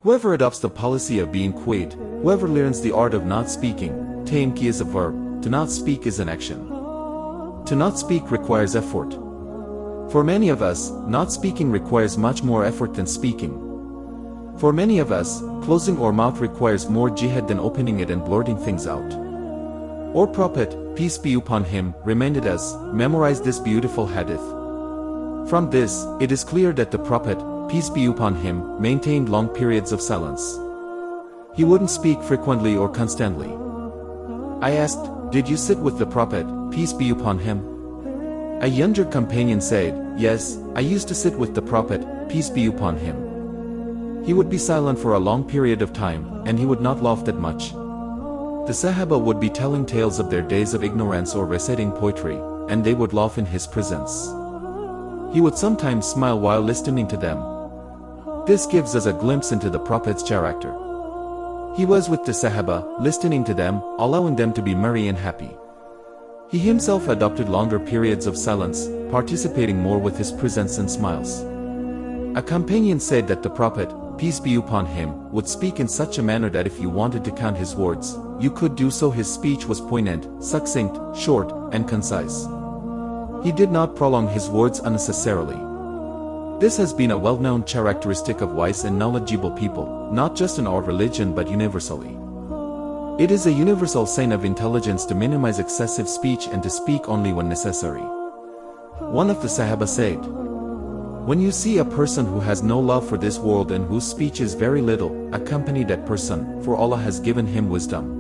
Whoever adopts the policy of being quiet, whoever learns the art of not speaking, ki is a verb, to not speak is an action. To not speak requires effort. For many of us, not speaking requires much more effort than speaking. For many of us, closing our mouth requires more jihad than opening it and blurting things out. Our Prophet, peace be upon him, reminded us, memorize this beautiful hadith. From this, it is clear that the Prophet, peace be upon him, maintained long periods of silence. He wouldn't speak frequently or constantly. I asked, did you sit with the Prophet, peace be upon him? A younger companion said, yes, I used to sit with the Prophet, peace be upon him. He would be silent for a long period of time, and he would not laugh that much. The Sahaba would be telling tales of their days of ignorance or reciting poetry, and they would laugh in his presence. He would sometimes smile while listening to them. This gives us a glimpse into the Prophet's character. He was with the Sahaba, listening to them, allowing them to be merry and happy. He himself adopted longer periods of silence, participating more with his presence and smiles. A companion said that the Prophet, peace be upon him, would speak in such a manner that if you wanted to count his words, you could do so. His speech was poignant, succinct, short, and concise. He did not prolong his words unnecessarily. This has been a well-known characteristic of wise and knowledgeable people, not just in our religion but universally. It is a universal sign of intelligence to minimize excessive speech and to speak only when necessary. One of the Sahaba said, when you see a person who has no love for this world and whose speech is very little, accompany that person, for Allah has given him wisdom.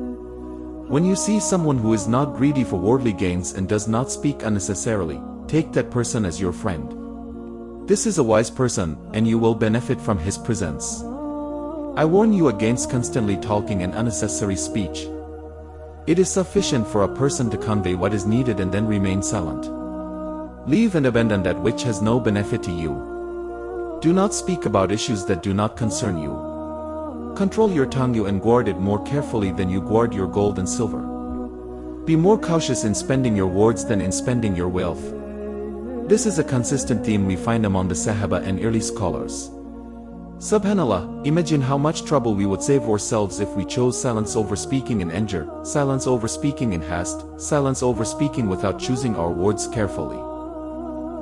When you see someone who is not greedy for worldly gains and does not speak unnecessarily, take that person as your friend. This is a wise person, and you will benefit from his presence. I warn you against constantly talking and unnecessary speech. It is sufficient for a person to convey what is needed and then remain silent. Leave and abandon that which has no benefit to you. Do not speak about issues that do not concern you. Control your tongue and guard it more carefully than you guard your gold and silver. Be more cautious in spending your words than in spending your wealth. This is a consistent theme we find among the Sahaba and early scholars. Subhanallah, imagine how much trouble we would save ourselves if we chose silence over speaking in anger, silence over speaking in haste, silence over speaking without choosing our words carefully.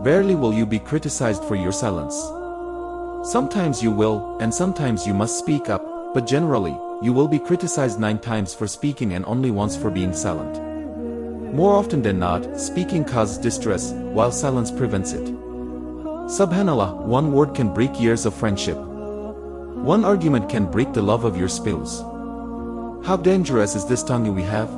Rarely will you be criticized for your silence. Sometimes you will, and sometimes you must speak up, but generally, you will be criticized 9 times for speaking and only once for being silent. More often than not, speaking causes distress, while silence prevents it. Subhanallah, one word can break years of friendship. One argument can break the love of your spouse. How dangerous is this tongue we have?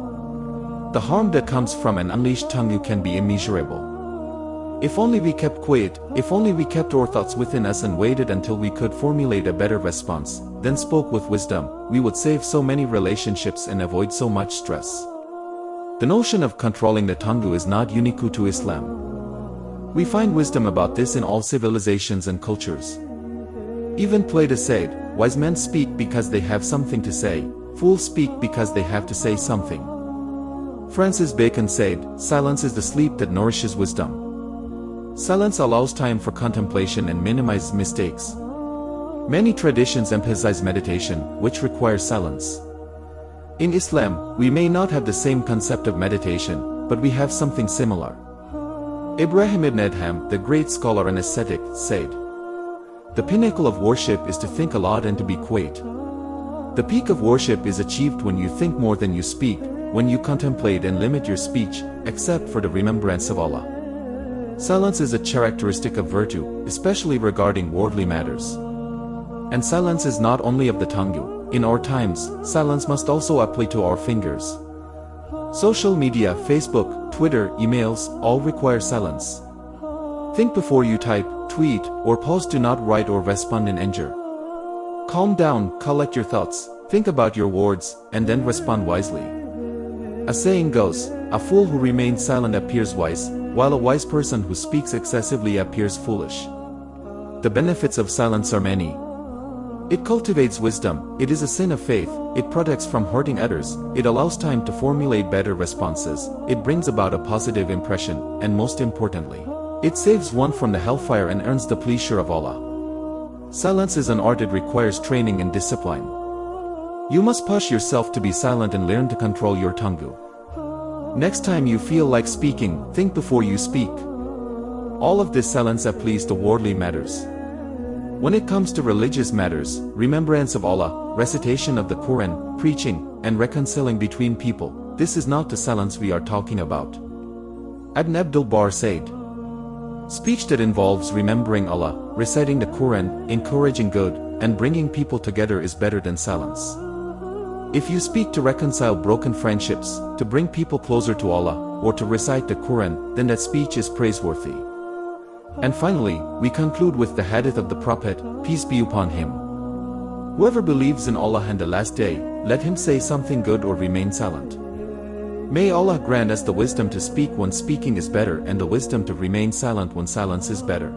The harm that comes from an unleashed tongue can be immeasurable. If only we kept quiet, if only we kept our thoughts within us and waited until we could formulate a better response, then spoke with wisdom, we would save so many relationships and avoid so much stress. The notion of controlling the tongue is not unique to Islam. We find wisdom about this in all civilizations and cultures. Even Plato said, wise men speak because they have something to say, fools speak because they have to say something. Francis Bacon said, silence is the sleep that nourishes wisdom. Silence allows time for contemplation and minimizes mistakes. Many traditions emphasize meditation, which requires silence. In Islam, we may not have the same concept of meditation, but we have something similar. Ibrahim ibn Adham, the great scholar and ascetic, said, the pinnacle of worship is to think a lot and to be quiet. The peak of worship is achieved when you think more than you speak, when you contemplate and limit your speech, except for the remembrance of Allah. Silence is a characteristic of virtue, especially regarding worldly matters. And silence is not only of the tongue. In our times, silence must also apply to our fingers. Social media, Facebook, Twitter, emails, all require silence. Think before you type, tweet, or post. Do not write or respond in anger. Calm down, collect your thoughts, think about your words, and then respond wisely. A saying goes, a fool who remains silent appears wise, while a wise person who speaks excessively appears foolish. The benefits of silence are many. It cultivates wisdom, it is a sign of faith, it protects from hurting others, it allows time to formulate better responses, it brings about a positive impression, and most importantly, it saves one from the hellfire and earns the pleasure of Allah. Silence is an art. It requires training and discipline. You must push yourself to be silent and learn to control your tongue. Next time you feel like speaking, think before you speak. All of this silence applies to worldly matters. When it comes to religious matters, remembrance of Allah, recitation of the Quran, preaching, and reconciling between people, this is not the silence we are talking about. Ibn Abdul Barr said, speech that involves remembering Allah, reciting the Quran, encouraging good, and bringing people together is better than silence. If you speak to reconcile broken friendships, to bring people closer to Allah, or to recite the Quran, then that speech is praiseworthy. And finally, we conclude with the hadith of the Prophet, peace be upon him. Whoever believes in Allah and the last day, let him say something good or remain silent. May Allah grant us the wisdom to speak when speaking is better and the wisdom to remain silent when silence is better.